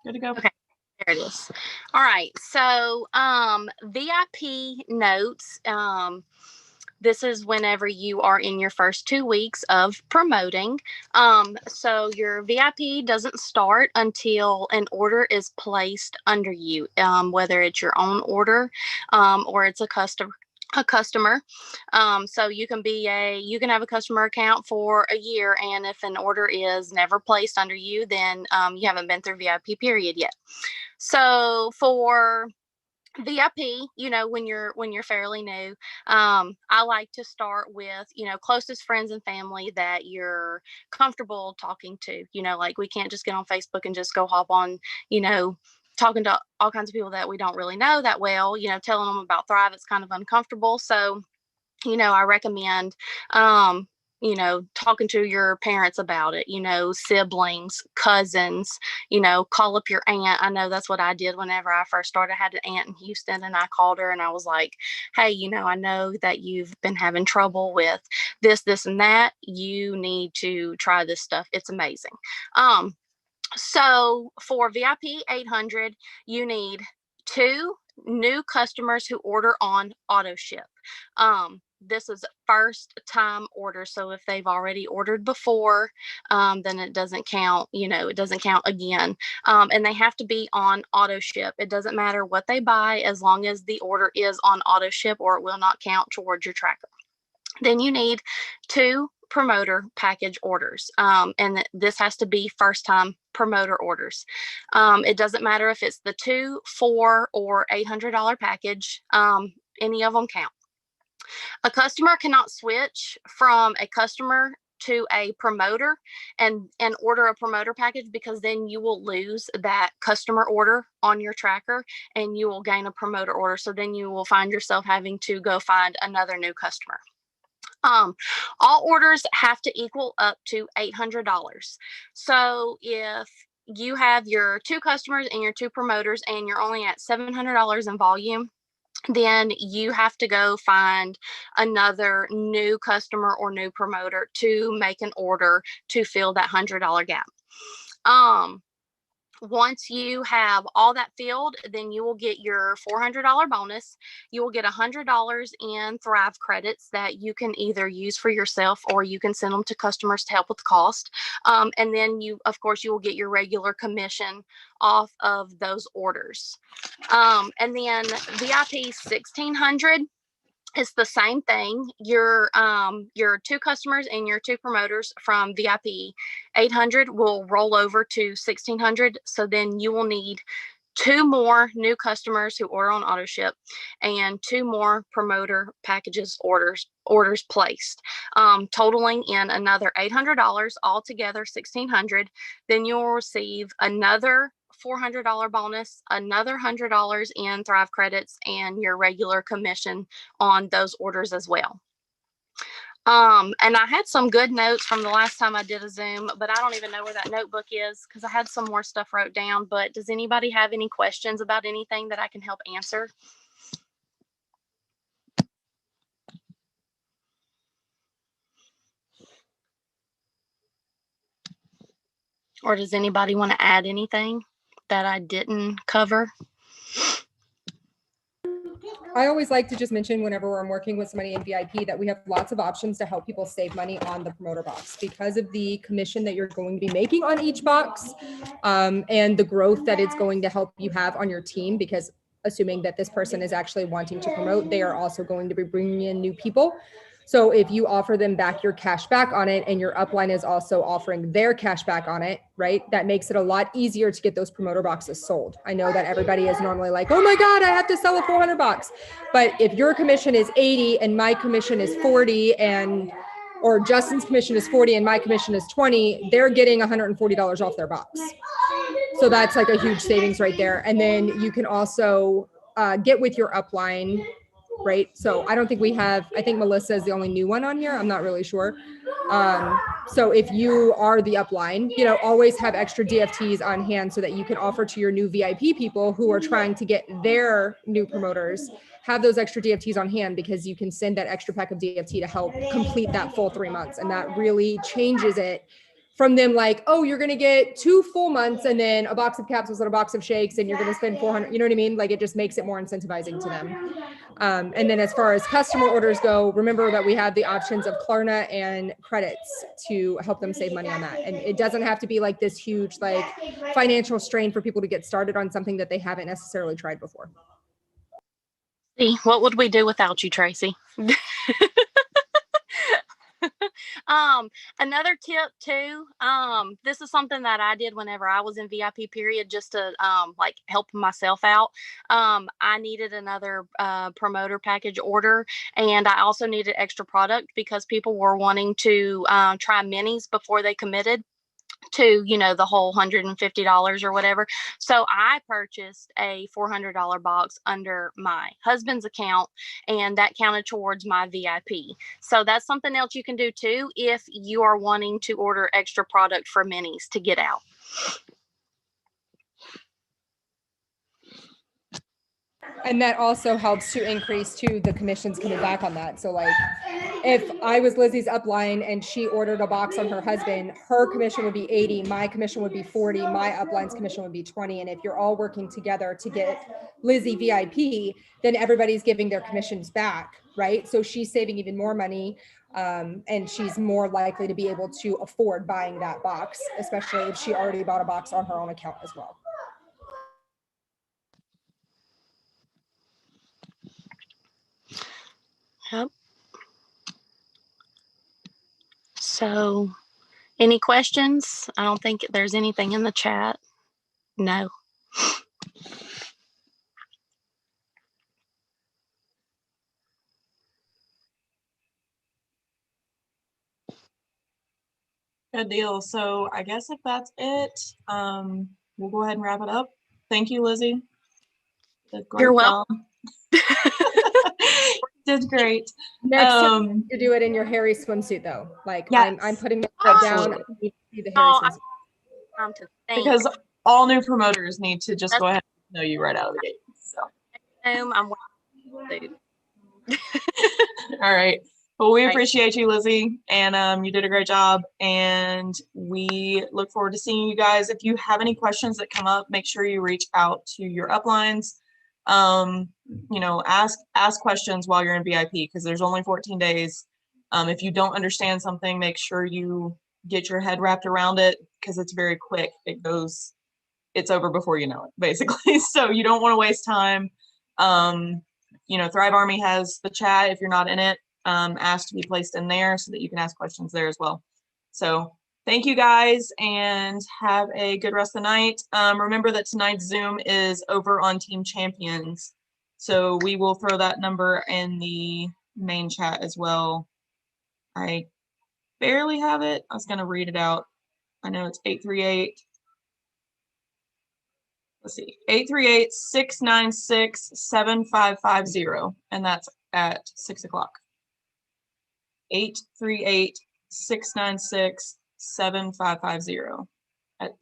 Good to go. Okay. There it is. All right. So, VIP notes. This is whenever you are in your first 2 weeks of promoting. So your VIP doesn't start until an order is placed under you, whether it's your own order, or it's a customer. So you can have a customer account for a year, and if an order is never placed under you, then you haven't been through VIP period yet. So for VIP, when you're fairly new, I like to start with, closest friends and family that you're comfortable talking to. Like, we can't just get on Facebook and just go hop on, you know, talking to all kinds of people that we don't really know that well. Telling them about Thrive, it's kind of uncomfortable. So I recommend, talking to your parents about it, siblings, cousins, call up your aunt. I know that's what I did whenever I first started. I had an aunt in Houston, and I called her and I was like, hey, I know that you've been having trouble with this, and that. You need to try this stuff. It's amazing. So for VIP 800, you need two new customers who order on auto ship. This is first time order. So if they've already ordered before, then it doesn't count, it doesn't count again. And they have to be on auto ship. It doesn't matter what they buy as long as the order is on auto ship, or it will not count towards your tracker. Then you need two promoter package orders. And this has to be first time promoter orders. It doesn't matter if it's the $2, $4, or $800 package. Any of them count. A customer cannot switch from a customer to a promoter and order a promoter package, because then you will lose that customer order on your tracker and you will gain a promoter order. So then you will find yourself having to go find another new customer. All orders have to equal up to $800. So if you have your two customers and your two promoters and you're only at $700 in volume, then you have to go find another new customer or new promoter to make an order to fill that $100 gap. Once you have all that filled, then you will get your $400 bonus. You will get $100 in Thrive credits that you can either use for yourself, or you can send them to customers to help with the cost. And then of course, you will get your regular commission off of those orders. And then VIP 1600. It's the same thing. Your two customers and your two promoters from VIP 800 will roll over to 1600. So then you will need two more new customers who order on auto ship and two more promoter packages orders placed, totaling in another $800, altogether 1600. Then you'll receive another $400 bonus, another $100 in Thrive credits, and your regular commission on those orders as well. And I had some good notes from the last time I did a Zoom, but I don't even know where that notebook is, because I had some more stuff wrote down. But does anybody have any questions about anything that I can help answer? Or does anybody want to add anything that I didn't cover? I always like to just mention, whenever I'm working with somebody in VIP, that we have lots of options to help people save money on the promoter box, because of the commission that you're going to be making on each box, and the growth that it's going to help you have on your team. Because assuming that this person is actually wanting to promote, they are also going to be bringing in new people. So if you offer them back your cash back on it, and your upline is also offering their cash back on it, right? That makes it a lot easier to get those promoter boxes sold. I know that everybody is normally like, oh my God, I have to sell a 400 box. But if your commission is 80 and my commission is 40, or Justin's commission is 40 and my commission is 20, they're getting $140 off their box. So that's like a huge savings right there. And then you can also get with your upline, right? So I don't think I think Melissa is the only new one on here. I'm not really sure. So if you are the upline, always have extra DFTs on hand so that you can offer to your new VIP people who are trying to get their new promoters, have those extra DFTs on hand, because you can send that extra pack of DFT to help complete that full 3 months. And that really changes it from them like, oh, you're going to get 2 full months and then a box of capsules and a box of shakes and you're going to spend 400, you know what I mean? Like it just makes it more incentivizing to them. And then as far as customer orders go, remember that we have the options of Klarna and credits to help them save money on that. And it doesn't have to be like this huge, like financial strain for people to get started on something that they haven't necessarily tried before. See, what would we do without you, Tracy? Another tip too, this is something that I did whenever I was in VIP period, just to like help myself out. I needed another promoter package order, and I also needed extra product because people were wanting to try minis before they committed to, you know, the whole $150 or whatever. So I purchased a $400 box under my husband's account, and that counted towards my VIP. So that's something else you can do too if you are wanting to order extra product for minis to get out. And that also helps to increase too the commissions coming back on that. So like if I was Lizzie's upline and she ordered a box on her husband, her commission would be 80, my commission would be 40, my upline's commission would be 20. And if you're all working together to get Lizzy VIP, then everybody's giving their commissions back, right? So she's saving even more money, and she's more likely to be able to afford buying that box, especially if she already bought a box on her own account as well. Yep. So, any questions? I don't think there's anything in the chat. No. Good deal. So I guess if that's it, we'll go ahead and wrap it up. Thank you, Lizzy. Did great. You're welcome. Did great. Next time you do it in your hairy swimsuit though. Like yes, I'm putting it absolutely. down. You see the hairy swimsuit. Because all new promoters need to just go ahead and know you right out of the gate. So I'm all right. Well, we appreciate you, Lizzy, and you did a great job. And we look forward to seeing you guys. If you have any questions that come up, make sure you reach out to your uplines. You know, ask questions while you're in VIP because there's only 14 days. If you don't understand something, make sure you get your head wrapped around it because it's very quick. It's over before you know it, basically. So you don't want to waste time. You know, Thrive Army has the chat. If you're not in it, ask to be placed in there so that you can ask questions there as well. So thank you guys and have a good rest of the night. Remember that tonight's Zoom is over on Team Champions. So we will throw that number in the main chat as well. I barely have it. I was going to read it out. I know it's 838. Let's see, 838-696-7550. And that's at 6 o'clock. 838-696-7550.